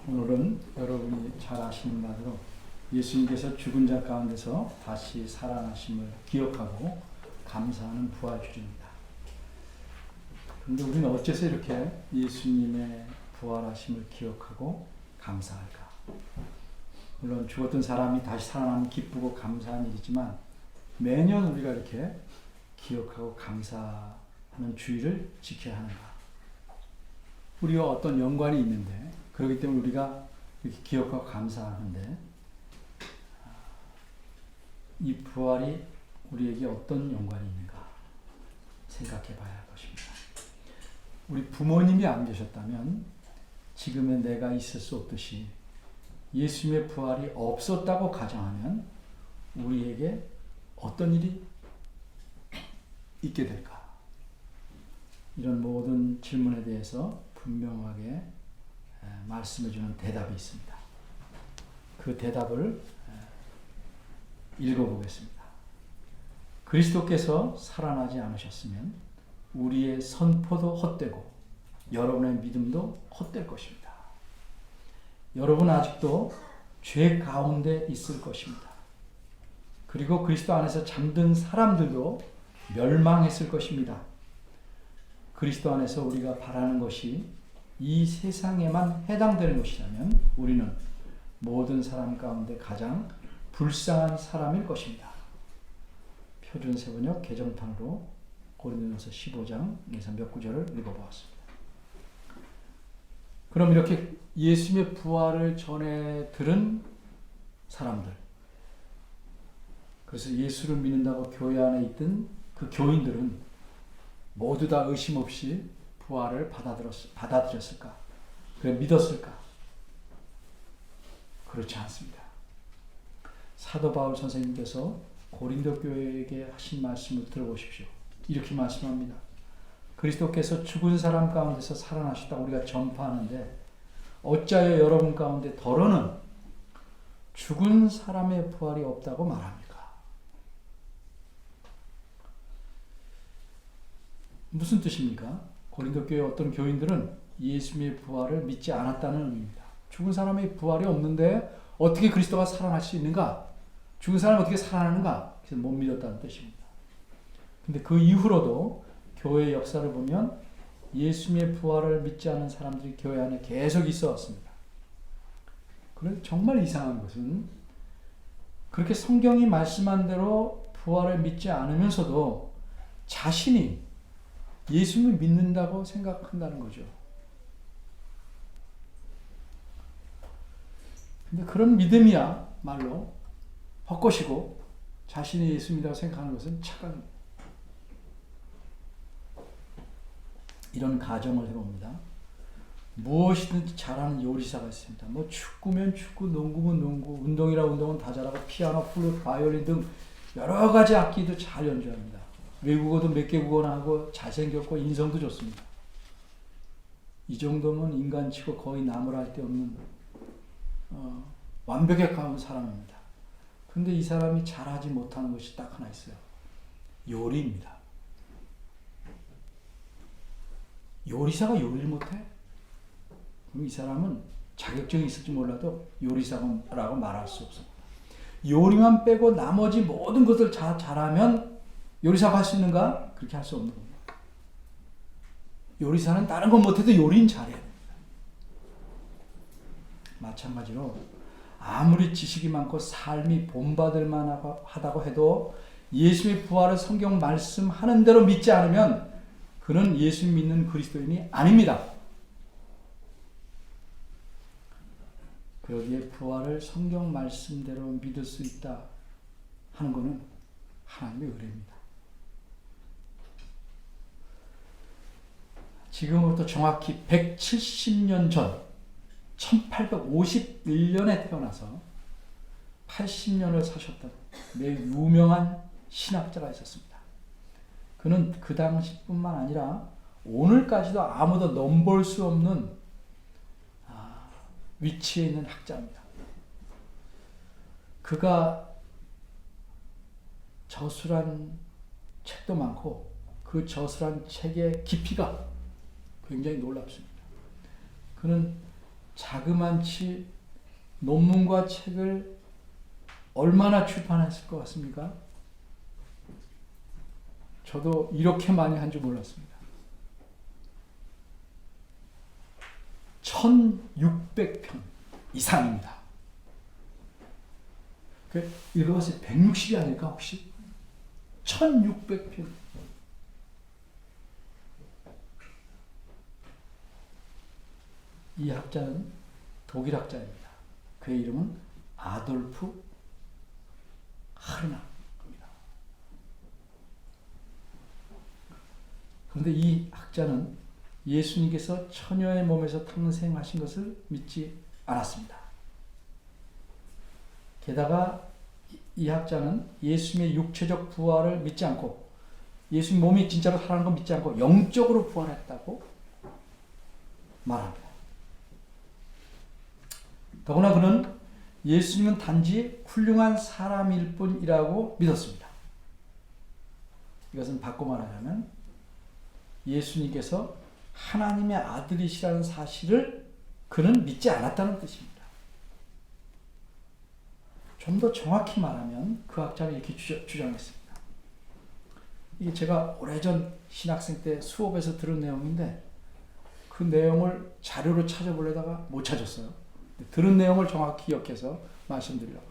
오늘은 여러분이 잘 아시는 바대로 예수님께서 죽은 자 가운데서 다시 살아나심을 기억하고 감사하는 부활주일입니다. 그런데 우리는 어째서 이렇게 예수님의 부활하심을 기억하고 감사할까? 물론 죽었던 사람이 다시 살아나면 기쁘고 감사한 일이지만 매년 우리가 이렇게 기억하고 감사하는 주일을 지켜야 하는가? 우리와 어떤 연관이 있는데 그렇기 때문에 우리가 이렇게 기억하고 감사하는데 이 부활이 우리에게 어떤 연관이 있는가 생각해 봐야 할 것입니다. 우리 부모님이 안 계셨다면 지금의 내가 있을 수 없듯이 예수님의 부활이 없었다고 가정하면 우리에게 어떤 일이 있게 될까? 이런 모든 질문에 대해서 분명하게 말씀해주는 대답이 있습니다. 그 대답을 읽어보겠습니다. 그리스도께서 살아나지 않으셨으면 우리의 선포도 헛되고 여러분의 믿음도 헛될 것입니다. 여러분 아직도 죄 가운데 있을 것입니다. 그리고 그리스도 안에서 잠든 사람들도 멸망했을 것입니다. 그리스도 안에서 우리가 바라는 것이 이 세상에만 해당되는 것이라면 우리는 모든 사람 가운데 가장 불쌍한 사람일 것입니다. 표준세번역 개정판으로 고린도전서 15장에서 몇 구절을 읽어보았습니다. 그럼 이렇게 예수님의 부활을 전해 들은 사람들, 그래서 예수를 믿는다고 교회 안에 있던 그 교인들은 모두 다 의심 없이 부활을 받아들였을까? 그래 믿었을까? 그렇지 않습니다. 사도 바울 선생님께서 고린도 교회에게 하신 말씀을 들어보십시오. 이렇게 말씀합니다. 그리스도께서 죽은 사람 가운데서 살아나셨다고 우리가 전파하는데 어찌하여 여러분 가운데 더러는 죽은 사람의 부활이 없다고 말합니까? 무슨 뜻입니까? 고린도 교회 어떤 교인들은 예수님의 부활을 믿지 않았다는 의미입니다. 죽은 사람의 부활이 없는데 어떻게 그리스도가 살아날 수 있는가? 죽은 사람이 어떻게 살아나는가? 그래서 못 믿었다는 뜻입니다. 근데 그 이후로도 교회의 역사를 보면 예수님의 부활을 믿지 않은 사람들이 교회 안에 계속 있어 왔습니다. 그런데 정말 이상한 것은 그렇게 성경이 말씀한 대로 부활을 믿지 않으면서도 자신이 예수님을 믿는다고 생각한다는 거죠. 근데 그런 믿음이야 말로 헛것이고 자신이 예수님이라고 생각하는 것은 착각입니다. 이런 가정을 해봅니다. 무엇이든지 잘하는 요리사가 있습니다. 뭐 축구면 축구, 농구면 농구, 운동이라 운동은 다 잘하고 피아노, 플루트, 바이올린 등 여러 가지 악기도 잘 연주합니다. 외국어도 몇 개국어나 하고 잘생겼고 인성도 좋습니다. 이 정도면 인간치고 거의 나무랄 데 없는 완벽에 가까운 사람입니다. 근데 이 사람이 잘하지 못하는 것이 딱 하나 있어요. 요리입니다. 요리사가 요리를 못해? 그럼 이 사람은 자격증이 있을지 몰라도 요리사라고 말할 수 없습니다. 요리만 빼고 나머지 모든 것을 잘하면 요리사가 할 수 있는가? 그렇게 할 수 없는 겁니다. 요리사는 다른 건 못해도 요리는 잘해야 됩니다. 마찬가지로 아무리 지식이 많고 삶이 본받을 만하다고 해도 예수의 부활을 성경 말씀하는 대로 믿지 않으면 그는 예수 믿는 그리스도인이 아닙니다. 그러기에 부활을 성경 말씀대로 믿을 수 있다 하는 것은 하나님의 은혜입니다. 지금부터 정확히 170년 전 1851년에 태어나서 80년을 사셨던 매우 유명한 신학자가 있었습니다. 그는 그 당시뿐만 아니라 오늘까지도 아무도 넘볼 수 없는 위치에 있는 학자입니다. 그가 저술한 책도 많고 그 저술한 책의 깊이가 굉장히 놀랍습니다. 그는 자그만치 논문과 책을 얼마나 출판했을 것 같습니까? 저도 이렇게 많이 한 줄 몰랐습니다. 1600편 이상입니다. 읽어봤어요. 160이 아닐까 혹시? 1600편. 이 학자는 독일 학자입니다. 그의 이름은 아돌프 하르나입니다. 그런데 이 학자는 예수님께서 처녀의 몸에서 탄생하신 것을 믿지 않았습니다. 게다가 이 학자는 예수님의 육체적 부활을 믿지 않고 예수님 몸이 진짜로 살아난 걸 믿지 않고 영적으로 부활했다고 말합니다. 더구나 그는 예수님은 단지 훌륭한 사람일 뿐이라고 믿었습니다. 이것은 바꿔 말하자면 예수님께서 하나님의 아들이시라는 사실을 그는 믿지 않았다는 뜻입니다. 좀 더 정확히 말하면 그 학자는 이렇게 주장했습니다. 이게 제가 오래전 신학생 때 수업에서 들은 내용인데 그 내용을 자료로 찾아보려다가 못 찾았어요. 들은 내용을 정확히 기억해서 말씀드리려고.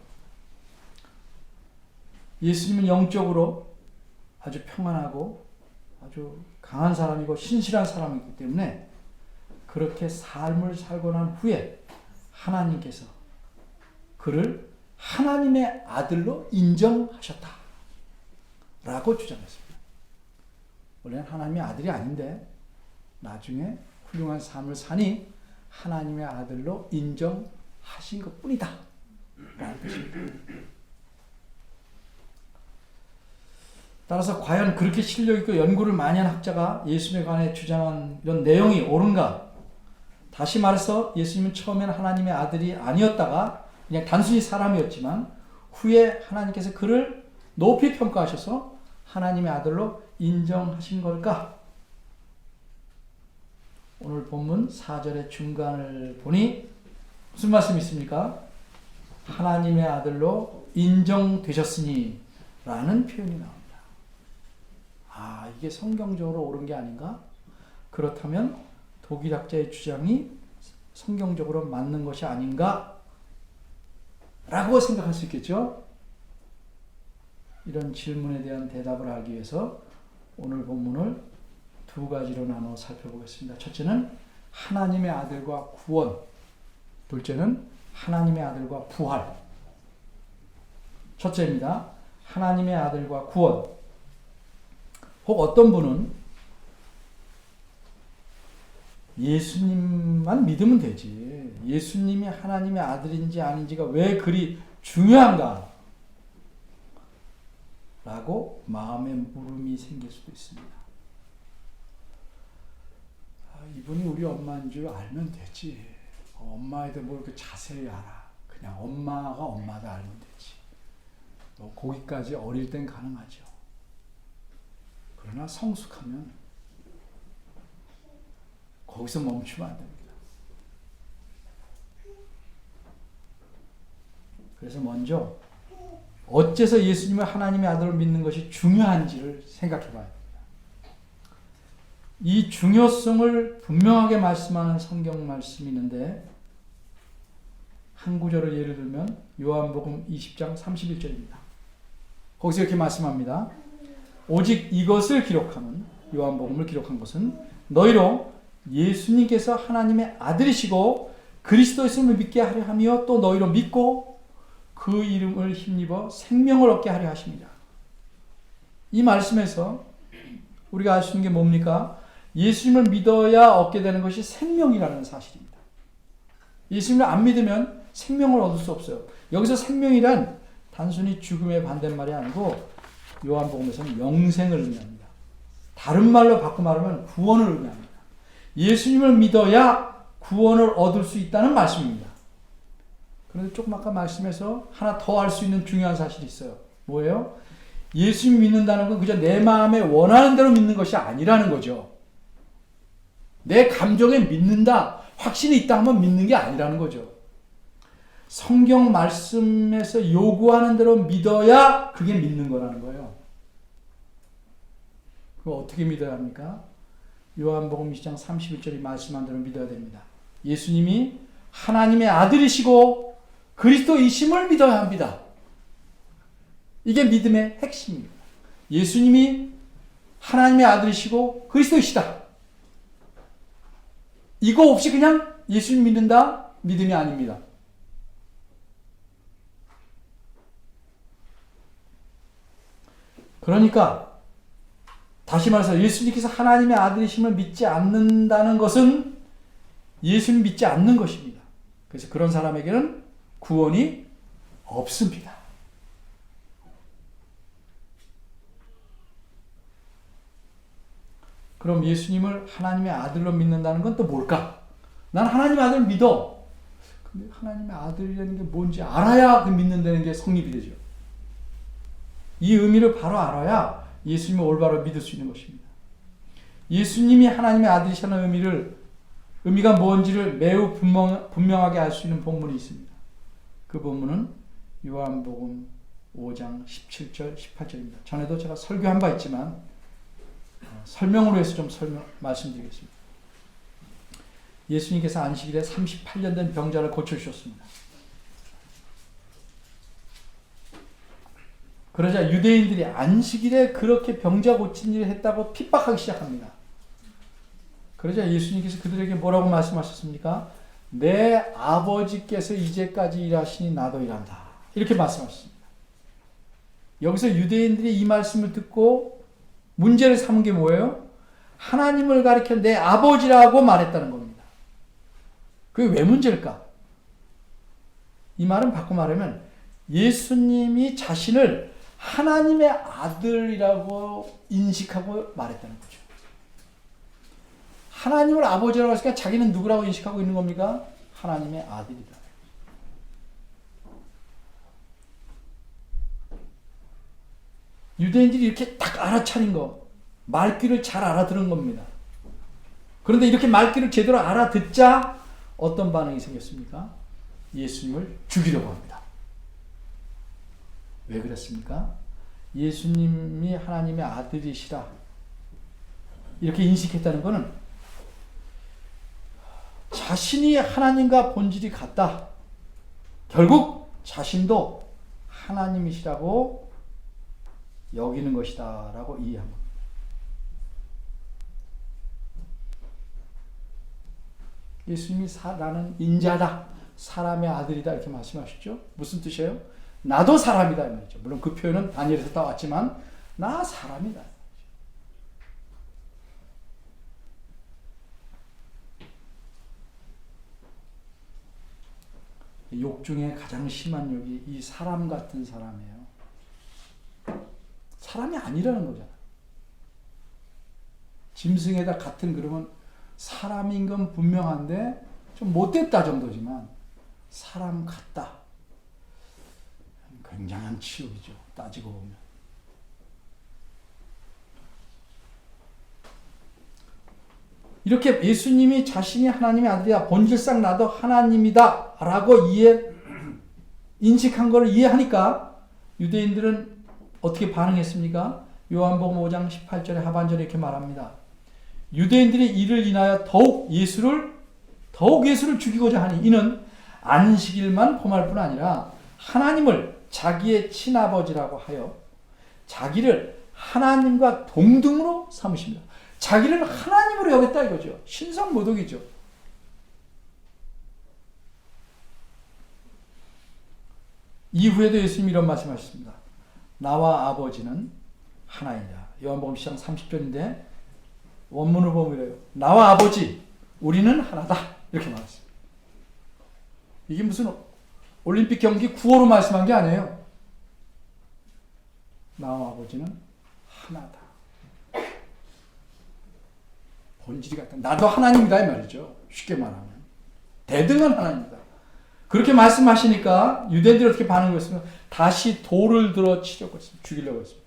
예수님은 영적으로 아주 평안하고 아주 강한 사람이고 신실한 사람이기 때문에 그렇게 삶을 살고 난 후에 하나님께서 그를 하나님의 아들로 인정하셨다 라고 주장했습니다. 원래는 하나님의 아들이 아닌데 나중에 훌륭한 삶을 사니 하나님의 아들로 인정하신 것 뿐이다 라는 뜻입니다. 따라서 과연 그렇게 실력있고 연구를 많이 한 학자가 예수님에 관해 주장한 이런 내용이 옳은가? 다시 말해서 예수님은 처음에는 하나님의 아들이 아니었다가 그냥 단순히 사람이었지만 후에 하나님께서 그를 높이 평가하셔서 하나님의 아들로 인정하신 걸까? 오늘 본문 4절의 중간을 보니 무슨 말씀이 있습니까? 하나님의 아들로 인정되셨으니 라는 표현이 나옵니다. 아, 이게 성경적으로 옳은 게 아닌가? 그렇다면 독일 학자의 주장이 성경적으로 맞는 것이 아닌가? 라고 생각할 수 있겠죠? 이런 질문에 대한 대답을 하기 위해서 오늘 본문을 두 가지로 나눠 살펴보겠습니다. 첫째는 하나님의 아들과 구원, 둘째는 하나님의 아들과 부활. 첫째입니다. 하나님의 아들과 구원. 혹 어떤 분은 예수님만 믿으면 되지. 예수님이 하나님의 아들인지 아닌지가 왜 그리 중요한가? 라고 마음에 물음이 생길 수도 있습니다. 이분이 우리 엄마인 줄 알면 되지. 엄마에 대해 뭐 이렇게 자세히 알아. 그냥 엄마가 엄마다 알면 되지. 거기까지 어릴 땐 가능하죠. 그러나 성숙하면 거기서 멈추면 안 됩니다. 그래서 먼저 어째서 예수님을 하나님의 아들로 믿는 것이 중요한지를 생각해 봐야 됩니다. 이 중요성을 분명하게 말씀하는 성경 말씀이 있는데 한 구절을 예를 들면 요한복음 20장 31절입니다. 거기서 이렇게 말씀합니다. 오직 이것을 기록하는, 요한복음을 기록한 것은 너희로 예수님께서 하나님의 아들이시고 그리스도이심을 믿게 하려 하며 또 너희로 믿고 그 이름을 힘입어 생명을 얻게 하려 하십니다. 이 말씀에서 우리가 알 수 있는 게 뭡니까? 예수님을 믿어야 얻게 되는 것이 생명이라는 사실입니다. 예수님을 안 믿으면 생명을 얻을 수 없어요. 여기서 생명이란 단순히 죽음의 반대말이 아니고 요한복음에서는 영생을 의미합니다. 다른 말로 바꿔 말하면 구원을 의미합니다. 예수님을 믿어야 구원을 얻을 수 있다는 말씀입니다. 그런데 조금 아까 말씀에서 하나 더 알 수 있는 중요한 사실이 있어요. 뭐예요? 예수님 믿는다는 건 그저 내 마음에 원하는 대로 믿는 것이 아니라는 거죠. 내 감정에 믿는다, 확신이 있다 하면 믿는 게 아니라는 거죠. 성경 말씀에서 요구하는 대로 믿어야 그게 믿는 거라는 거예요. 그거 어떻게 믿어야 합니까? 요한복음 2장 31절이 말씀한 대로 믿어야 됩니다. 예수님이 하나님의 아들이시고 그리스도이심을 믿어야 합니다. 이게 믿음의 핵심입니다. 예수님이 하나님의 아들이시고 그리스도이시다. 이거 없이 그냥 예수님 믿는다? 믿음이 아닙니다. 그러니까 다시 말해서 예수님께서 하나님의 아들이심을 믿지 않는다는 것은 예수님 믿지 않는 것입니다. 그래서 그런 사람에게는 구원이 없습니다. 그럼 예수님을 하나님의 아들로 믿는다는 건 또 뭘까? 난 하나님의 아들을 믿어. 근데 하나님의 아들이라는 게 뭔지 알아야 그 믿는다는 게 성립이 되죠. 이 의미를 바로 알아야 예수님을 올바로 믿을 수 있는 것입니다. 예수님이 하나님의 아들이시라는 의미가 뭔지를 매우 분명하게 알 수 있는 본문이 있습니다. 그 본문은 요한복음 5장 17절, 18절입니다. 전에도 제가 설교한 바 있지만 설명으로 해서 좀 말씀드리겠습니다. 예수님께서 안식일에 38년 된 병자를 고쳐주셨습니다. 그러자 유대인들이 안식일에 그렇게 병자 고친 일을 했다고 핍박하기 시작합니다. 그러자 예수님께서 그들에게 뭐라고 말씀하셨습니까? 내 아버지께서 이제까지 일하시니 나도 일한다. 이렇게 말씀하셨습니다. 여기서 유대인들이 이 말씀을 듣고 문제를 삼은 게 뭐예요? 하나님을 가리켜 내 아버지라고 말했다는 겁니다. 그게 왜 문제일까? 이 말은 바꿔 말하면 예수님이 자신을 하나님의 아들이라고 인식하고 말했다는 거죠. 하나님을 아버지라고 했으니까 자기는 누구라고 인식하고 있는 겁니까? 하나님의 아들이다. 유대인들이 이렇게 딱 알아차린 거, 말귀를 잘 알아들은 겁니다. 그런데 이렇게 말귀를 제대로 알아듣자 어떤 반응이 생겼습니까? 예수님을 죽이려고 합니다. 왜 그랬습니까? 예수님이 하나님의 아들이시라 이렇게 인식했다는 것은 자신이 하나님과 본질이 같다. 결국 자신도 하나님이시라고 여기는 것이다 라고 이해한 겁니다. 예수님이 나는 인자다, 사람의 아들이다 이렇게 말씀하셨죠. 무슨 뜻이에요? 나도 사람이다 이 말이죠. 물론 그 표현은 다니엘에서 따왔지만 나 사람이다. 욕 중에 가장 심한 욕이 이 사람 같은 사람이에요. 사람이 아니라는 거잖아. 짐승에다 같은 그러면 사람인 건 분명한데 좀 못됐다 정도지만 사람 같다. 굉장한 치욕이죠. 따지고 보면. 이렇게 예수님이 자신이 하나님의 아들이다. 본질상 나도 하나님이다. 라고 인식한 것을 이해하니까 유대인들은 어떻게 반응했습니까? 요한복음 5장 18절의 하반절에 이렇게 말합니다. 유대인들이 이를 인하여 더욱 예수를 죽이고자 하니 이는 안식일만 범할 뿐 아니라 하나님을 자기의 친아버지라고 하여 자기를 하나님과 동등으로 삼으십니다. 자기를 하나님으로 여겼다 이거죠. 신성모독이죠. 이후에도 예수님이 이런 말씀하셨습니다. 나와 아버지는 하나이다. 요한복음 10장 30절인데 원문을 보면 이래요. 나와 아버지 우리는 하나다. 이렇게 말했습니다. 이게 무슨 올림픽 경기 구호로 말씀한 게 아니에요. 나와 아버지는 하나다. 본질이 같다. 나도 하나님이다 이 말이죠. 쉽게 말하면. 대등한 하나님이다. 그렇게 말씀하시니까 유대인들이 어떻게 반응했습니까? 다시 돌을 들어 치려고 했습니다. 죽이려고 했습니다.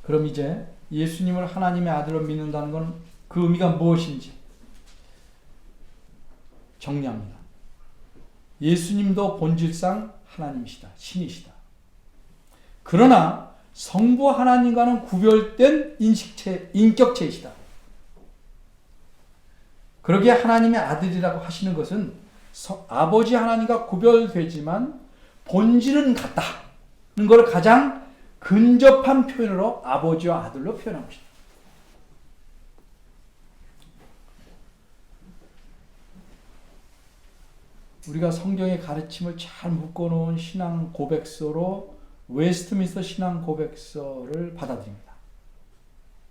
그럼 이제 예수님을 하나님의 아들로 믿는다는 건 그 의미가 무엇인지 정리합니다. 예수님도 본질상 하나님이시다. 신이시다. 그러나 성부 하나님과는 구별된 인격체이시다. 그러기에 하나님의 아들이라고 하시는 것은 아버지 하나님과 구별되지만 본질은 같다는 걸 가장 근접한 표현으로 아버지와 아들로 표현한 것이다. 우리가 성경의 가르침을 잘 묶어놓은 신앙 고백서로 웨스트민스터 신앙 고백서를 받아들입니다.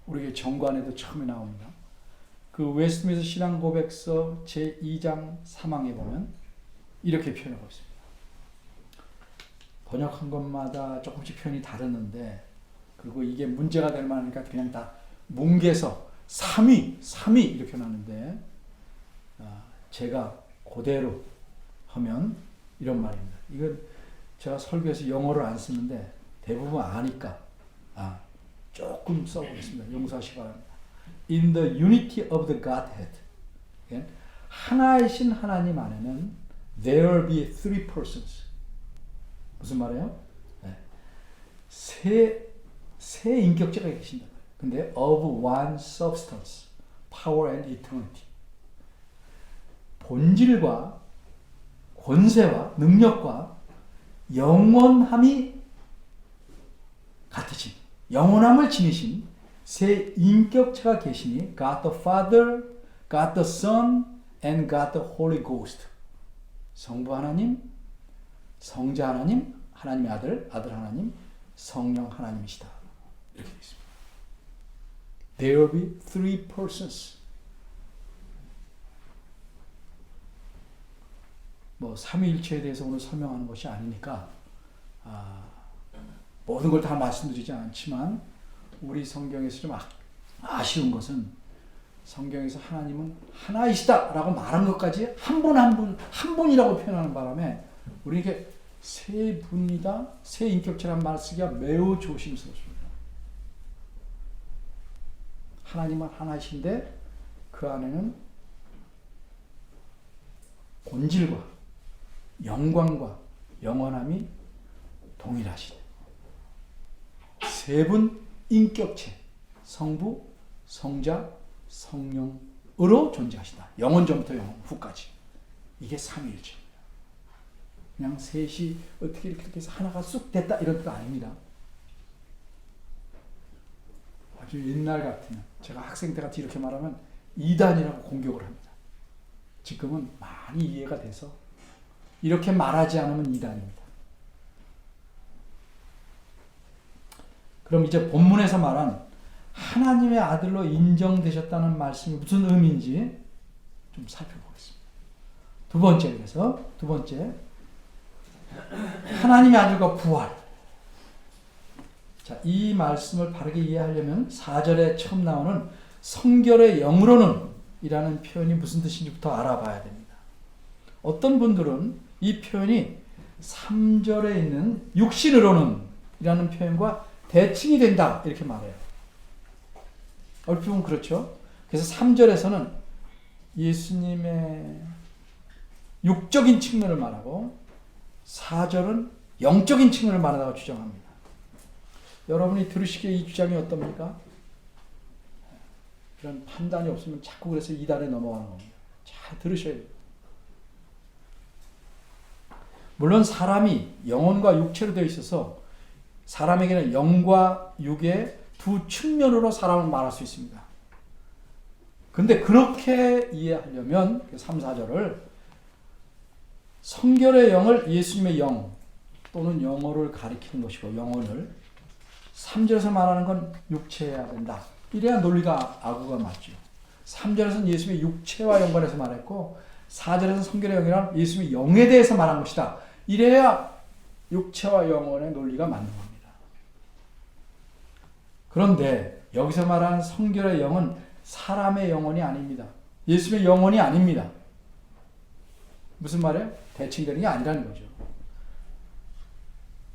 우리의 정관에도 처음에 나옵니다. 그 웨스트민스터 신앙 고백서 제2장 3항에 보면 이렇게 표현하고 있습니다. 번역한 것마다 조금씩 표현이 다르는데, 그리고 이게 문제가 될 만하니까 그냥 다 뭉개서 3위 이렇게 나는데, 제가 그대로 하면 이런 말입니다. 이건 제가 설교에서 영어를 안 쓰는데 대부분 아니까 조금 써보겠습니다. 용서하시기 바랍니다. In the unity of the Godhead, 하나이신 하나님 안에는 there will be three persons. 무슨 말이에요? 세 인격체가 계신다. 근데 of one substance, power and eternity. 본질과 권세와 능력과 영원함이 같으신, 영원함을 지니신 세 인격체가 계시니 God the Father, God the Son, and God the Holy Ghost. 성부 하나님, 성자 하나님, 하나님의 아들, 아들 하나님, 성령 하나님이시다. 이렇게 되어 있습니다. There will be three persons. 뭐 삼위일체에 대해서 오늘 설명하는 것이 아니니까 모든 걸 다 말씀드리지 않지만, 우리 성경에서 좀 아쉬운 것은 성경에서 하나님은 하나이시다라고 말한 것까지 한 분이라고 표현하는 바람에 우리에게 세 분이다, 세 인격체란 말 쓰기가 매우 조심스럽습니다. 하나님은 하나이신데 그 안에는 본질과 영광과 영원함이 동일하시네. 세 분 인격체, 성부, 성자, 성령으로 존재하시다. 영원 전부터 영원 후까지. 이게 삼위일체입니다. 그냥 셋이 어떻게 이렇게 해서 하나가 쑥 됐다 이런 뜻 아닙니다. 아주 옛날 같으면, 제가 학생 때 같이 이렇게 말하면 이단이라고 공격을 합니다. 지금은 많이 이해가 돼서 이렇게 말하지 않으면 이단입니다. 그럼 이제 본문에서 말한 하나님의 아들로 인정되셨다는 말씀이 무슨 의미인지 좀 살펴보겠습니다. 두 번째, 하나님의 아들과 부활. 자, 이 말씀을 바르게 이해하려면 4절에 처음 나오는 성결의 영으로는 이라는 표현이 무슨 뜻인지부터 알아봐야 됩니다. 어떤 분들은 이 표현이 3절에 있는 육신으로는 이라는 표현과 대칭이 된다 이렇게 말해요. 얼핏 보면 그렇죠. 그래서 3절에서는 예수님의 육적인 측면을 말하고 4절은 영적인 측면을 말한다고 주장합니다. 여러분이 들으시기에 이 주장이 어떻습니까? 이런 판단이 없으면 자꾸 그래서 이단에 넘어가는 겁니다. 잘 들으셔야 돼요. 물론 사람이 영혼과 육체로 되어 있어서 사람에게는 영과 육의 두 측면으로 사람을 말할 수 있습니다. 근데 그렇게 이해하려면 3, 4절을 성결의 영을 예수님의 영 또는 영어를 가리키는 것이고, 영혼을 3절에서 말하는 건 육체여야 된다. 이래야 논리가 아구가 맞죠. 3절에서는 예수님의 육체와 연관해서 말했고 4절에서는 성결의 영이란 예수님의 영에 대해서 말한 것이다. 이래야 육체와 영혼의 논리가 맞는 겁니다. 그런데 여기서 말하는 성결의 영은 사람의 영혼이 아닙니다. 예수님의 영혼이 아닙니다. 무슨 말이에요? 대칭되는 게 아니라는 거죠.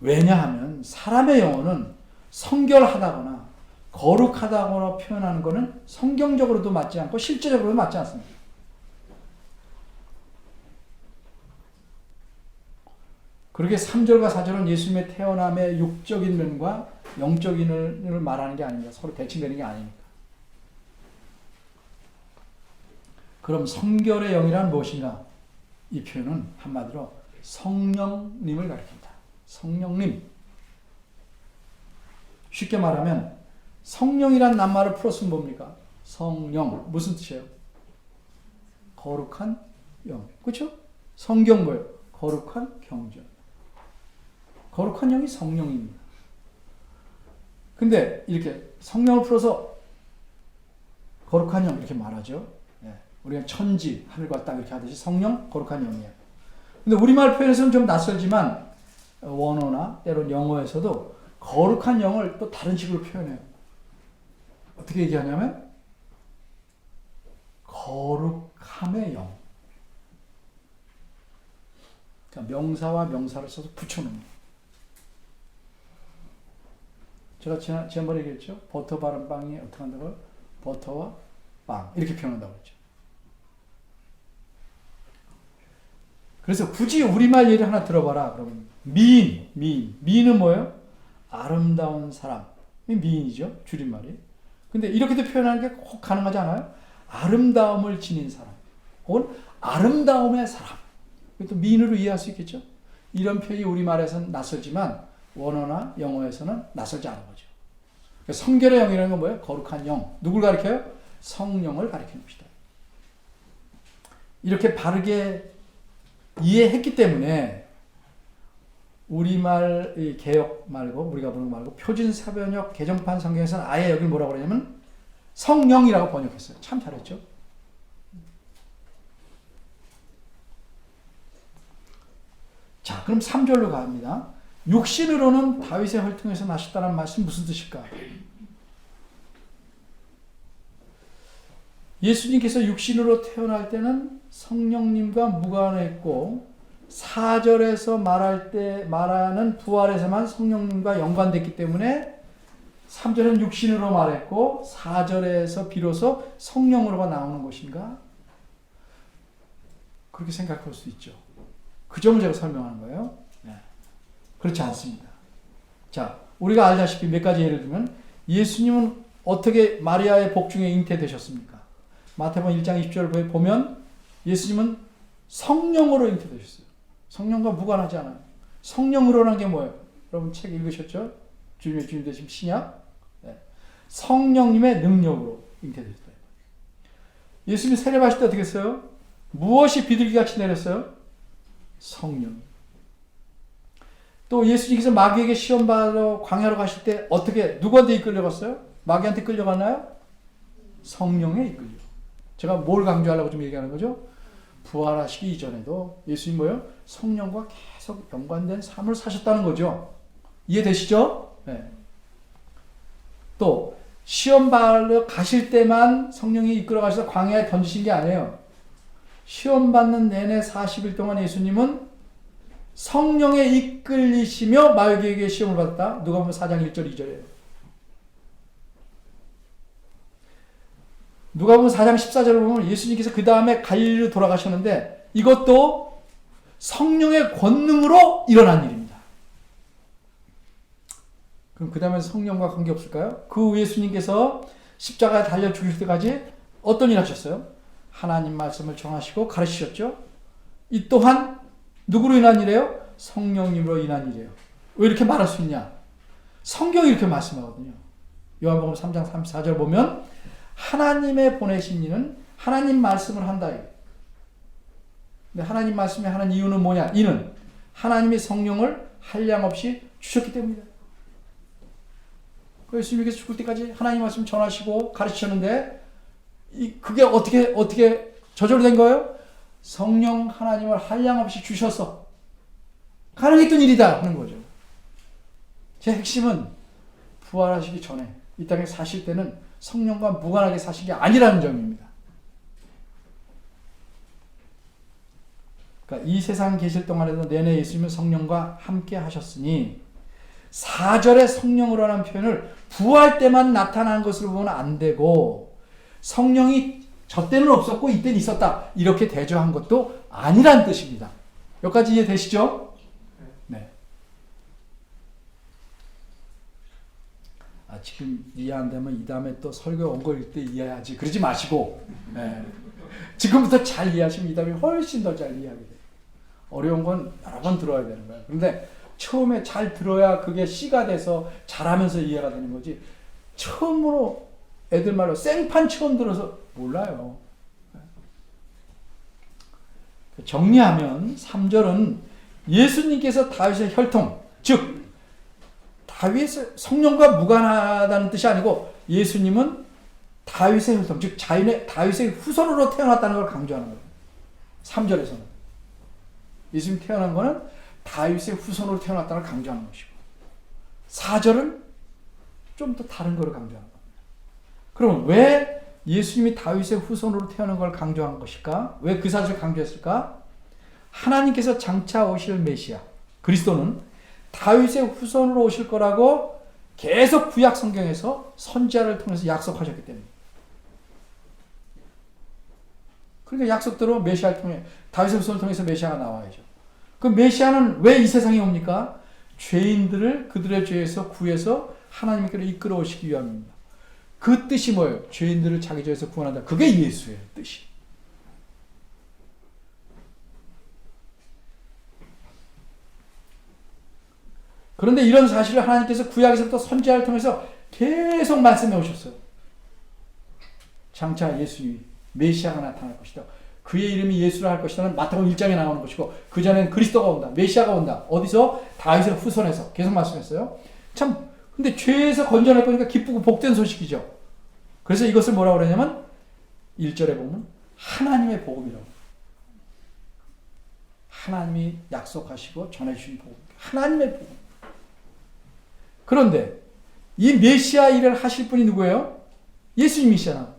왜냐하면 사람의 영혼은 성결하다거나 거룩하다고 표현하는 것은 성경적으로도 맞지 않고 실제적으로도 맞지 않습니다. 그렇게 3절과 4절은 예수님의 태어남의 육적인 면과 영적인 면을 말하는 게 아닙니다. 서로 대칭되는 게 아니니까. 그럼 성결의 영이란 무엇인가? 이 표현은 한마디로 성령님을 가리킵니다. 성령님. 쉽게 말하면 성령이란 낱말을 풀었으면 뭡니까? 성령. 무슨 뜻이에요? 거룩한 영. 그렇죠? 성경 뭐예요? 거룩한 경전. 거룩한 영이 성령입니다. 근데 이렇게 성령을 풀어서 거룩한 영 이렇게 말하죠. 네. 우리가 천지, 하늘과 땅 이렇게 하듯이 성령, 거룩한 영이에요. 근데 우리말 표현에서는 좀 낯설지만 원어나 때론 영어에서도 거룩한 영을 또 다른 식으로 표현해요. 어떻게 얘기하냐면 거룩함의 영. 그러니까 명사와 명사를 써서 붙여놓는 거예요. 제가 지난번에 얘기했죠. 버터 바른 빵이 어떻게 한다고요? 버터와 빵 이렇게 표현한다고 했죠. 그래서 굳이 우리말 예를 하나 들어봐라. 그러면 미인은 뭐예요? 아름다운 사람. 미인이죠. 줄임말이. 근데 이렇게도 표현하는 게 꼭 가능하지 않아요? 아름다움을 지닌 사람. 혹은 아름다움의 사람. 또 미인으로 이해할 수 있겠죠? 이런 표현이 우리말에서는 낯설지만 원어나 영어에서는 낯설지 않은 거죠. 성결의 영이라는 건 뭐예요? 거룩한 영. 누굴 가리켜요? 성령을 가리키는 것이다. 이렇게 바르게 이해했기 때문에 우리말 개역 말고 우리가 보는 거 말고 표준사변역 개정판 성경에서는 아예 여기 뭐라고 그러냐면 성령이라고 번역했어요. 참 잘했죠? 자, 그럼 3절로 갑니다. 육신으로는 다윗의 혈통에서 나셨다는 말씀 무슨 뜻일까? 예수님께서 육신으로 태어날 때는 성령님과 무관했고 4절에서 말하는 부활에서만 성령님과 연관됐기 때문에 3절은 육신으로 말했고 4절에서 비로소 성령으로가 나오는 것인가? 그렇게 생각할 수 있죠. 그 점을 제가 설명하는 거예요. 네. 그렇지 않습니다. 자, 우리가 알다시피 몇 가지 예를 들면 예수님은 어떻게 마리아의 복중에 잉태되셨습니까? 마태복음 1장 20절을 보면 예수님은 성령으로 잉태되셨어요. 성령과 무관하지 않아요. 성령으로라는 게 뭐예요? 여러분 책 읽으셨죠? 주님의 주님 되신 신약? 네. 성령님의 능력으로 잉태되셨다. 예수님이 세례받으실 때 어떻게 했어요? 무엇이 비둘기같이 내렸어요? 성령. 또 예수님께서 마귀에게 시험받으러 광야로 가실 때 어떻게 누구한테 이끌려갔어요? 마귀한테 끌려갔나요? 성령에 이끌려. 제가 뭘 강조하려고 좀 얘기하는 거죠? 부활하시기 이전에도 예수님 뭐예요? 성령과 계속 연관된 삶을 사셨다는 거죠. 이해되시죠? 네. 또 시험 받으러 가실 때만 성령이 이끌어 가셔서 광야에 던지신 게 아니에요. 시험 받는 내내 40일 동안 예수님은 성령에 이끌리시며 마귀에게 시험을 받았다. 누가복음 4장 1절 2절이에요. 누가복음 4장 14절을 보면 예수님께서 그 다음에 갈릴리로 돌아가셨는데 이것도 성령의 권능으로 일어난 일입니다. 그럼 그 다음에 성령과 관계없을까요? 그 예수님께서 십자가에 달려 죽을 때까지 어떤 일 하셨어요? 하나님 말씀을 전하시고 가르치셨죠? 이 또한 누구로 인한 일이에요? 성령님으로 인한 일이에요. 왜 이렇게 말할 수 있냐? 성경이 이렇게 말씀하거든요. 요한복음 3장 34절 보면 하나님의 보내신 이는 하나님 말씀을 한다. 근데 하나님 말씀에 하는 이유는 뭐냐? 이는 하나님이 성령을 한량없이 주셨기 때문이다. 예수님께서 죽을 때까지 하나님 말씀 전하시고 가르치셨는데 그게 어떻게 저절로 된 거예요? 성령 하나님을 한량없이 주셔서 가능했던 일이다 하는 거죠. 제 핵심은 부활하시기 전에 이 땅에 사실 때는 성령과 무관하게 사신 게 아니라는 점입니다. 그러니까 이 세상 계실 동안에도 내내 예수님은 성령과 함께 하셨으니 4절의 성령으로라는 표현을 부활 때만 나타나는 것으로 보면 안 되고 성령이 저 때는 없었고 이때는 있었다 이렇게 대조한 것도 아니란 뜻입니다. 여기까지 이해되시죠? 네. 지금 이해 안 되면 이 다음에 또 설교 원고일 때 이해하지 그러지 마시고 네. 지금부터 잘 이해하시면 이 다음에 훨씬 더 잘 이해하게 돼요. 어려운 건 여러 번 들어야 되는 거예요. 그런데 처음에 잘 들어야 그게 씨가 돼서 잘하면서 이해가 되는 거지 처음으로 애들 말로 생판 처음 들어서 몰라요. 정리하면 3절은 예수님께서 다윗의 혈통, 즉 다윗의 성령과 무관하다는 뜻이 아니고 예수님은 다윗의 혈통, 즉 자연의 다윗의 후손으로 태어났다는 걸 강조하는 거예요. 3절에서는 예수님 태어난 거는 다윗의 후손으로 태어났다는 걸 강조하는 것이고 4절은 좀 더 다른 걸 강조하는 겁니다. 그럼 왜 예수님이 다윗의 후손으로 태어난 걸 강조한 것일까? 왜 그 사실을 강조했을까? 하나님께서 장차 오실 메시아 그리스도는 다윗의 후손으로 오실 거라고 계속 구약 성경에서 선지자를 통해서 약속하셨기 때문에 그러니까 약속대로 메시아를 통해 다윗의 후손을 통해서 메시아가 나와야죠. 그 메시아는 왜 이 세상에 옵니까? 죄인들을 그들의 죄에서 구해서 하나님께로 이끌어 오시기 위함입니다. 그 뜻이 뭐예요? 죄인들을 자기 죄에서 구원한다. 그게 예수의 뜻이. 그런데 이런 사실을 하나님께서 구약에서부터 선지자를 통해서 계속 말씀해 오셨어요. 장차 예수님이 메시아가 나타날 것이다. 그의 이름이 예수라 할 것이다는 마태복음 1장에 나오는 것이고 그 전에는 그리스도가 온다. 메시아가 온다. 어디서? 다윗의 후손에서. 계속 말씀했어요. 참 근데 죄에서 건져낼 거니까 기쁘고 복된 소식이죠. 그래서 이것을 뭐라고 그러냐면 1절에 보면 하나님의 복음이라고. 하나님이 약속하시고 전해주신 복음. 하나님의 복음. 그런데 이 메시아 일을 하실 분이 누구예요? 예수님이시잖아.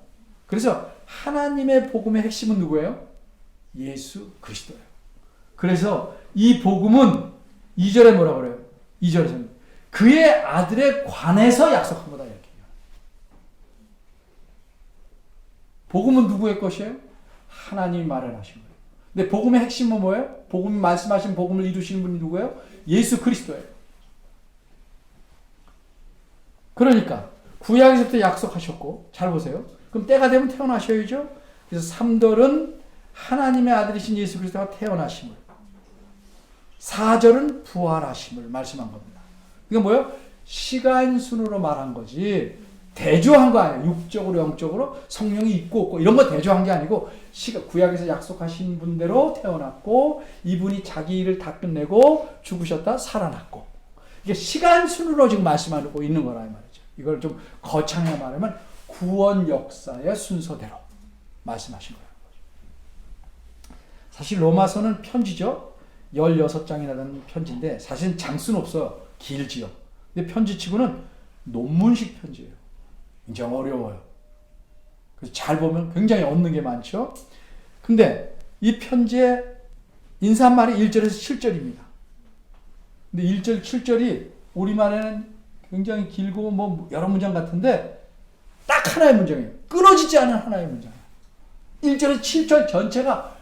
그래서 하나님의 복음의 핵심은 누구예요? 예수 그리스도예요. 그래서 이 복음은 2절에 뭐라고 그래요? 2절에서는 그의 아들에 관해서 약속한 거다 이렇게. 복음은 누구의 것이에요? 하나님이 마련하신 거예요. 근데 복음의 핵심은 뭐예요? 복음이 말씀하신 복음을 이루시는 분이 누구예요? 예수 그리스도예요. 그러니까 구약에서부터 약속하셨고 잘 보세요. 그럼 때가 되면 태어나셔야죠. 그래서 3절은 하나님의 아들이신 예수 그리스도가 태어나심을 4절은 부활하심을 말씀한 겁니다. 이게 뭐예요? 시간 순으로 말한 거지 대조한 거 아니에요. 육적으로 영적으로 성령이 있고 없고 이런 거 대조한 게 아니고 구약에서 약속하신 분대로 태어났고 이분이 자기 일을 다 끝내고 죽으셨다 살아났고 이게 시간 순으로 지금 말씀하고 있는 거라 이 말이죠. 이걸 좀 거창하게 말하면 구원 역사의 순서대로 말씀하신 거예요. 사실 로마서는 편지죠. 16장이나 되는 편지인데 사실은 장수는 없어요. 길지요. 근데 편지치고는 논문식 편지예요. 굉장히 어려워요. 그래서 잘 보면 굉장히 얻는 게 많죠. 근데 이 편지의 인사말이 1절에서 7절입니다. 근데 1절, 7절이 우리말에는 굉장히 길고 뭐 여러 문장 같은데 딱 하나의 문장이에요. 끊어지지 않은 하나의 문장이에요. 1절에서 7절 전체가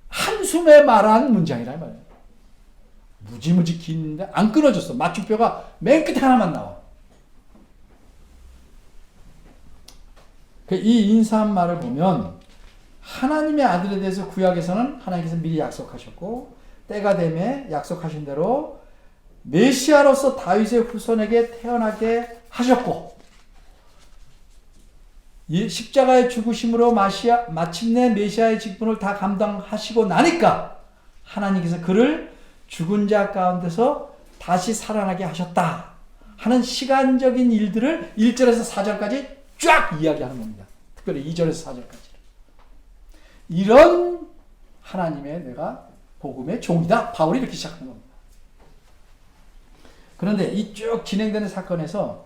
한숨에 말한 문장이란 말이에요. 무지무지 긴데 안 끊어졌어. 맞춤표가 맨 끝에 하나만 나와. 이 인사한 말을 보면 하나님의 아들에 대해서 구약에서는 하나님께서 미리 약속하셨고 때가 되매 약속하신 대로 메시아로서 다윗의 후손에게 태어나게 하셨고 십자가의 죽으심으로 마침내 메시아의 직분을 다 감당하시고 나니까 하나님께서 그를 죽은 자 가운데서 다시 살아나게 하셨다 하는 시간적인 일들을 1절에서 4절까지 쫙 이야기하는 겁니다. 특별히 2절에서 4절까지. 이런 하나님의 내가 복음의 종이다. 바울이 이렇게 시작하는 겁니다. 그런데 이 쭉 진행되는 사건에서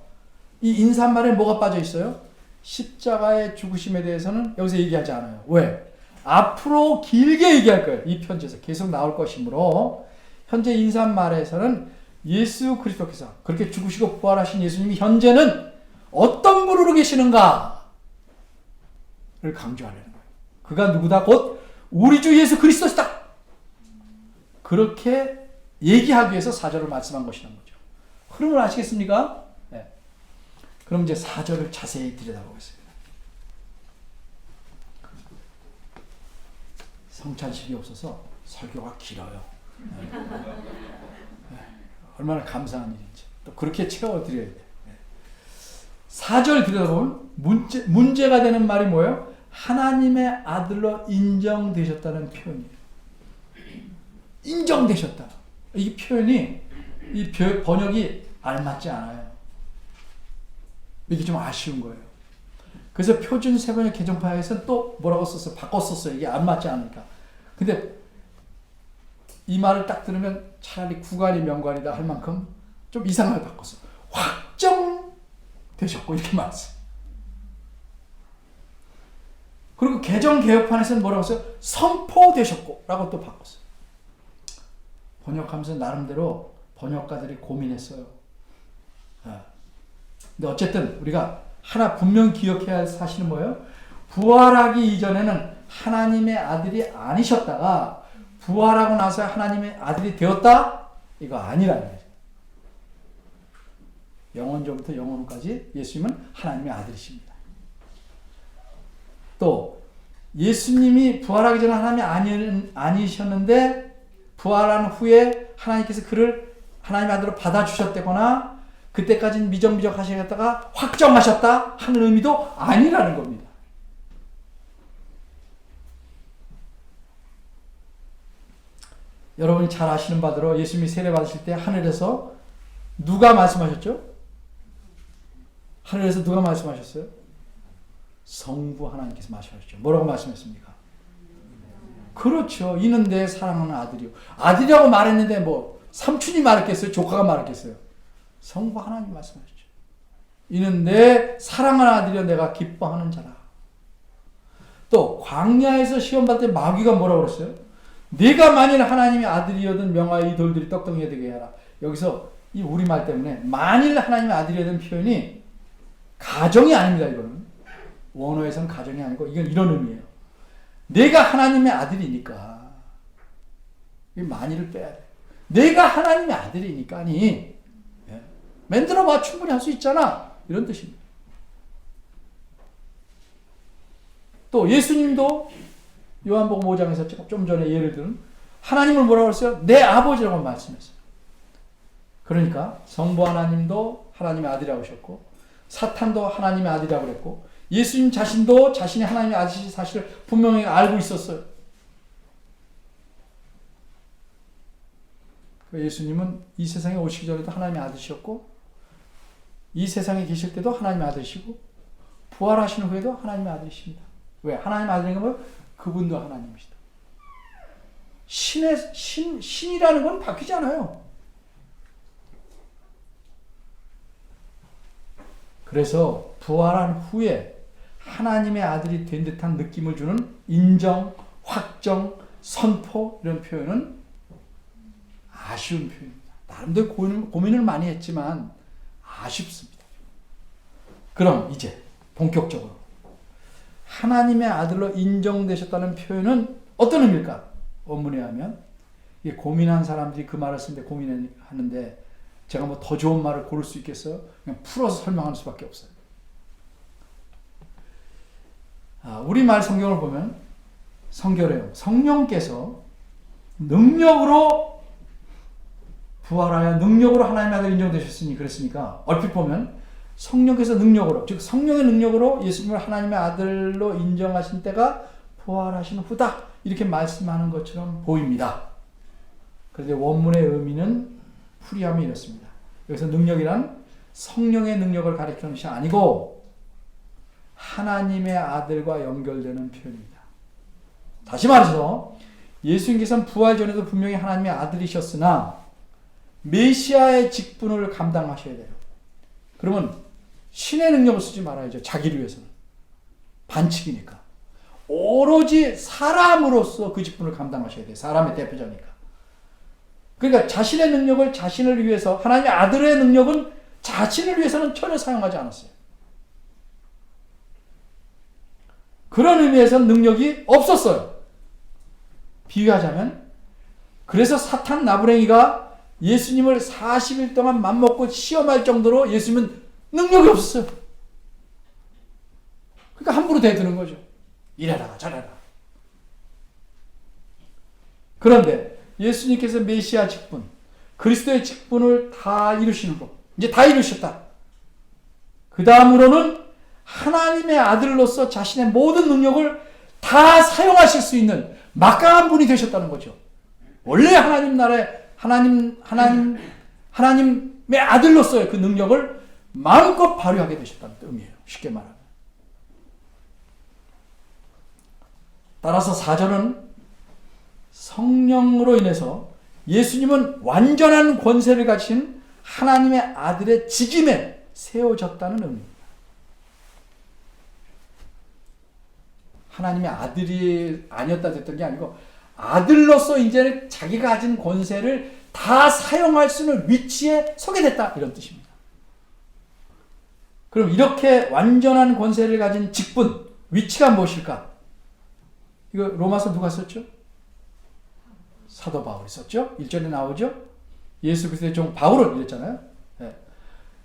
이 인사말에 뭐가 빠져 있어요? 십자가의 죽으심에 대해서는 여기서 얘기하지 않아요. 왜? 앞으로 길게 얘기할 거예요. 이 편지에서 계속 나올 것이므로 현재 인사말에서는 예수 그리스도께서 그렇게 죽으시고 부활하신 예수님이 현재는 어떤 분으로 계시는가를 강조하려는 거예요. 그가 누구다? 곧 우리 주 예수 그리스도시다. 그렇게 얘기하기 위해서 4절을 말씀한 것이라는 거죠. 흐름을 아시겠습니까? 네. 그럼 이제 4절을 자세히 들여다보겠습니다. 성찬식이 없어서 설교가 길어요. 네. 얼마나 감사한 일인지. 또 그렇게 채워드려야 돼요. 4절 들여다보면 문제가 되는 말이 뭐예요? 하나님의 아들로 인정되셨다는 표현이에요. 인정되셨다. 이 표현이 이 번역이 알맞지 않아요. 이게 좀 아쉬운 거예요. 그래서 표준 세번역 개정판에서는 또 뭐라고 썼어요? 바꿨었어요. 이게 안 맞지 않으니까. 근데 이 말을 딱 들으면 차라리 구간이 명관이다 할 만큼 좀 이상하게 바꿨어. 확정되셨고 이렇게 말했어요. 그리고 개정개혁판에서는 뭐라고 했어요? 선포되셨고 라고 또 바꿨어요. 번역하면서 나름대로 번역가들이 고민했어요. 근데 어쨌든 우리가 하나 분명 기억해야 할 사실은 뭐예요? 부활하기 이전에는 하나님의 아들이 아니셨다가 부활하고 나서 하나님의 아들이 되었다? 이거 아니라는 거죠. 영원전부터 영원까지 예수님은 하나님의 아들이십니다. 또 예수님이 부활하기 전에 하나님이 아니셨는데 부활한 후에 하나님께서 그를 하나님의 아들로 받아주셨다거나 그때까지는 미정미적 하시다가 확정하셨다 하는 의미도 아니라는 겁니다. 여러분이 잘 아시는 바대로 예수님이 세례 받으실 때 하늘에서 누가 말씀하셨죠? 하늘에서 누가 말씀하셨어요? 성부 하나님께서 말씀하셨죠. 뭐라고 말씀했습니까? 그렇죠. 이는 내 사랑하는 아들이요. 아들이라고 말했는데 뭐 삼촌이 말했겠어요? 조카가 말했겠어요? 성부 하나님 말씀하셨죠. 이는 내 사랑하는 아들이요 내가 기뻐하는 자라. 또 광야에서 시험 받을 때 마귀가 뭐라고 그랬어요? 네가 만일 하나님의 아들이여든 명하여 이 돌들이 떡덩이가 되게 하라. 여기서 이 우리말 때문에 만일 하나님의 아들이여든 표현이 가정이 아닙니다. 이거는 원어에서는 가정이 아니고 이건 이런 의미예요. 내가 하나님의 아들이니까 이 만일을 빼야 돼. 내가 하나님의 아들이니까 아니 만들어봐 충분히 할 수 있잖아 이런 뜻입니다. 또 예수님도 요한복음 5장에서 좀 전에 예를 들은 하나님을 뭐라고 했어요? 내 아버지라고 말씀했어요. 그러니까 성부 하나님도 하나님의 아들이라고 하셨고 사탄도 하나님의 아들이라고 그랬고 예수님 자신도 자신이 하나님의 아들이 사실을 분명히 알고 있었어요. 예수님은 이 세상에 오시기 전에도 하나님의 아들이셨고 이 세상에 계실 때도 하나님의 아들이시고 부활하시는 후에도 하나님의 아들이십니다. 왜? 하나님의 아들인가 뭐 그분도 하나님이시다. 신이라는 건 바뀌지 않아요. 그래서 부활한 후에 하나님의 아들이 된 듯한 느낌을 주는 인정, 확정, 선포 이런 표현은 아쉬운 표현입니다. 나름대로 고민을 많이 했지만 아쉽습니다. 그럼 이제 본격적으로 하나님의 아들로 인정되셨다는 표현은 어떤 의미일까? 원문에 하면 이게 고민한 사람들이 그 말을 쓰는데 고민하는데 제가 뭐 더 좋은 말을 고를 수 있겠어요? 그냥 풀어서 설명할 수밖에 없어요. 우리말 성경을 보면 성결해요. 성령께서 능력으로 부활하여 능력으로 하나님의 아들 인정되셨으니 그랬으니까 얼핏 보면 성령께서 능력으로 즉 성령의 능력으로 예수님을 하나님의 아들로 인정하신 때가 부활하신 후다 이렇게 말씀하는 것처럼 보입니다. 그런데 원문의 의미는 풀이하면 이렇습니다. 여기서 능력이란 성령의 능력을 가리키는 것이 아니고 하나님의 아들과 연결되는 표현입니다. 다시 말해서 예수님께서는 부활 전에도 분명히 하나님의 아들이셨으나 메시아의 직분을 감당하셔야 돼요. 그러면 신의 능력을 쓰지 말아야죠. 자기를 위해서는. 반칙이니까. 오로지 사람으로서 그 직분을 감당하셔야 돼요. 사람의 대표자니까. 그러니까 자신의 능력을 자신을 위해서, 하나님의 아들의 능력은 자신을 위해서는 전혀 사용하지 않았어요. 그런 의미에서 능력이 없었어요. 비유하자면, 그래서 사탄 나부랭이가 예수님을 40일 동안 맘먹고 시험할 정도로 예수님은 능력이 없었어요. 그러니까 함부로 대드는 거죠. 이래라 저래라. 그런데 예수님께서 메시아 직분, 그리스도의 직분을 다 이루시는 것, 이제 다 이루셨다. 그 다음으로는 하나님의 아들로서 자신의 모든 능력을 다 사용하실 수 있는 막강한 분이 되셨다는 거죠. 원래 하나님 나라의 하나님의 아들로서의 그 능력을 마음껏 발휘하게 되셨다는 의미예요. 쉽게 말하면. 따라서 4절은 성령으로 인해서 예수님은 완전한 권세를 가진 하나님의 아들의 직임에 세워졌다는 의미입니다. 하나님의 아들이 아니었다 됐던 게 아니고 아들로서 이제는 자기가 가진 권세를 다 사용할 수 있는 위치에 서게 됐다, 이런 뜻입니다. 그럼 이렇게 완전한 권세를 가진 직분, 위치가 무엇일까? 이거 로마서 누가 썼죠? 사도 바울이 썼죠? 1절에 나오죠? 예수 그리스도의 종 바울은 이랬잖아요. 네.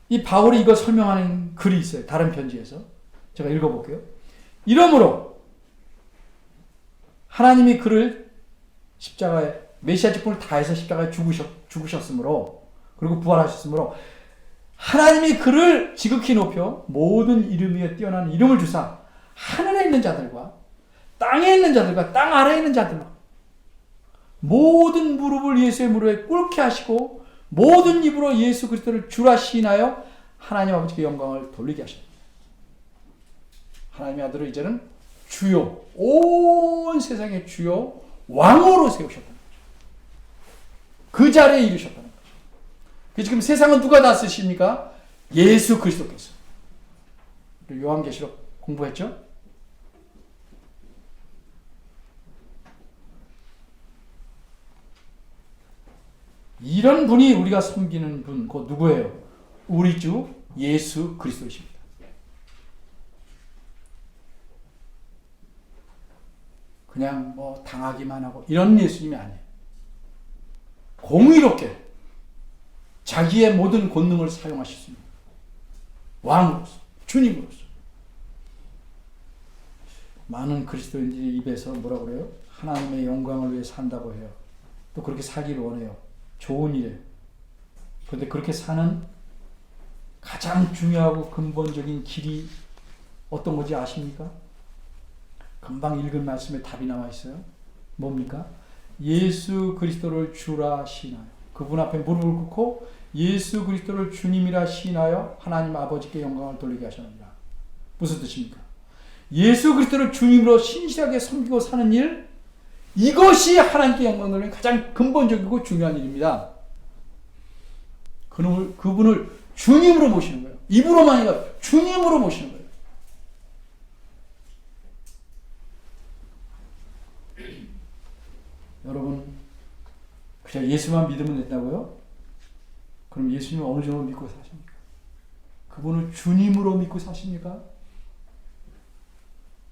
이 바울이 이거 설명하는 글이 있어요. 다른 편지에서. 제가 읽어볼게요. 이러므로 하나님이 그를 십자가에, 메시아 직분을 다해서 십자가에 죽으셨으므로, 그리고 부활하셨으므로 하나님이 그를 지극히 높여 모든 이름 위에 뛰어난 이름을 주사 하늘에 있는 자들과 땅에 있는 자들과 땅 아래에 있는 자들과 모든 무릎을 예수의 무릎에 꿇게 하시고 모든 입으로 예수 그리스도를 주라 시인하여 하나님 아버지께 영광을 돌리게 하십니다. 하나님의 아들을 이제는 주요, 온 세상의 주요 왕으로 세우셨다는 거죠. 그 자리에 이르셨다는 거죠. 지금 세상은 누가 다스리십니까? 예수 그리스도께서. 요한계시록 공부했죠? 이런 분이 우리가 섬기는 분, 곧 누구예요? 우리 주 예수 그리스도이십니다. 그냥 뭐 당하기만 하고 이런 예수님이 아니에요. 공의롭게 자기의 모든 권능을 사용하실 수 있는 왕으로서, 주님으로서. 많은 그리스도인들이 입에서 뭐라고 그래요? 하나님의 영광을 위해 산다고 해요. 또 그렇게 살기를 원해요. 좋은 일이에요. 그런데 그렇게 사는 가장 중요하고 근본적인 길이 어떤 건지 아십니까? 금방 읽은 말씀에 답이 나와 있어요. 뭡니까? 예수 그리스도를 주라 시인하여, 그분 앞에 무릎을 꿇고 예수 그리스도를 주님이라 시인하여 하나님 아버지께 영광을 돌리게 하셨느니라. 무슨 뜻입니까? 예수 그리스도를 주님으로 신실하게 섬기고 사는 일, 이것이 하나님께 영광을 돌리는 가장 근본적이고 중요한 일입니다. 그분을 주님으로 모시는 거예요. 입으로만이 아니라 주님으로 모시는 거예요. 여러분, 그냥 예수만 믿으면 된다고요? 그럼 예수님을 어느 정도 믿고 사십니까? 그분을 주님으로 믿고 사십니까?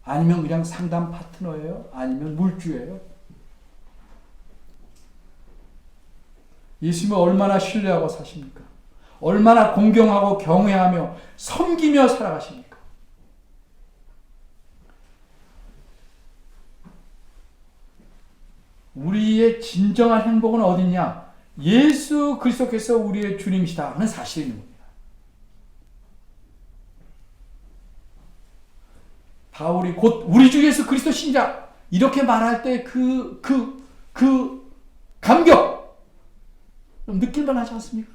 아니면 그냥 상담 파트너예요? 아니면 물주예요? 예수님을 얼마나 신뢰하고 사십니까? 얼마나 공경하고 경외하며 섬기며 살아가십니까? 우리의 진정한 행복은 어디냐? 예수 그리스도께서 우리의 주님이시다 하는 사실이 있는 겁니다. 바울이 곧 우리 주 예수 그리스도 신자 이렇게 말할 때 그 감격 좀 느낄만 하지 않습니까?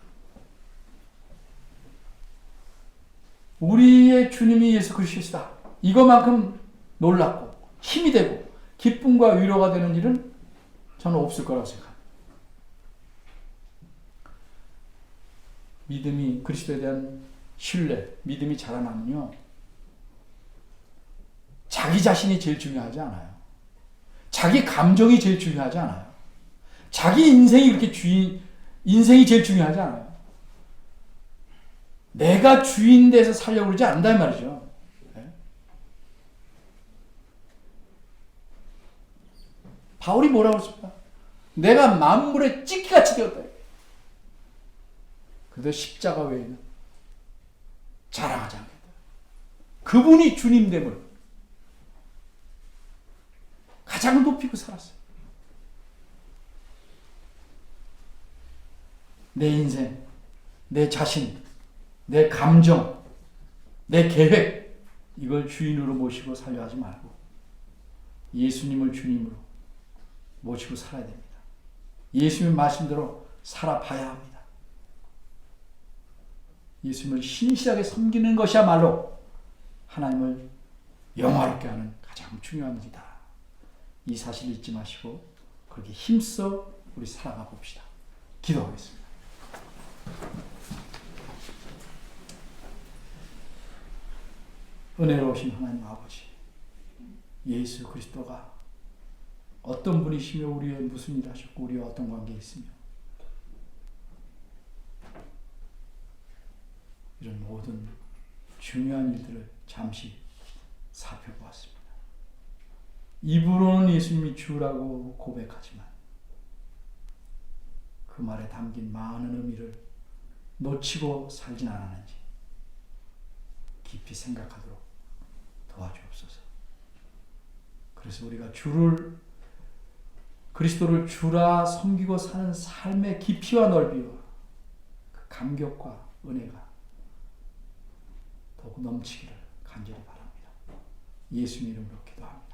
우리의 주님이 예수 그리스도시다. 이것만큼 놀랍고 힘이 되고 기쁨과 위로가 되는 일은 저는 없을 거라고 생각합니다. 믿음이, 그리스도에 대한 신뢰, 믿음이 자라나면요, 자기 자신이 제일 중요하지 않아요. 자기 감정이 제일 중요하지 않아요. 자기 인생이 그렇게 인생이 제일 중요하지 않아요. 내가 주인 돼서 살려고 그러지 않는단 말이죠. 네? 바울이 뭐라고 했습니까? 내가 만물의 찢기같이 되었다. 그런데 십자가 외에는 자랑하지 않겠다. 그분이 주님됨을 가장 높이고 살았어요. 내 인생, 내 자신, 내 감정, 내 계획, 이걸 주인으로 모시고 살려 하지 말고 예수님을 주님으로 모시고 살아야 됩니다. 예수님 말씀대로 살아봐야 합니다. 예수님을 신실하게 섬기는 것이야말로 하나님을 영화롭게 하는 가장 중요한 일이다. 이 사실을 잊지 마시고 그렇게 힘써 우리 살아가 봅시다. 기도하겠습니다. 은혜로우신 하나님 아버지, 예수 그리스도가 어떤 분이시며 우리의 무슨 일 하셨고 우리와 어떤 관계에 있으며 이런 모든 중요한 일들을 잠시 살펴보았습니다. 입으로는 예수님이 주라고 고백하지만 그 말에 담긴 많은 의미를 놓치고 살진 않았는지 깊이 생각하도록 도와주옵소서. 그래서 우리가 그리스도를 주라 섬기고 사는 삶의 깊이와 넓이와 그 감격과 은혜가 더욱 넘치기를 간절히 바랍니다. 예수님 이름으로 기도합니다.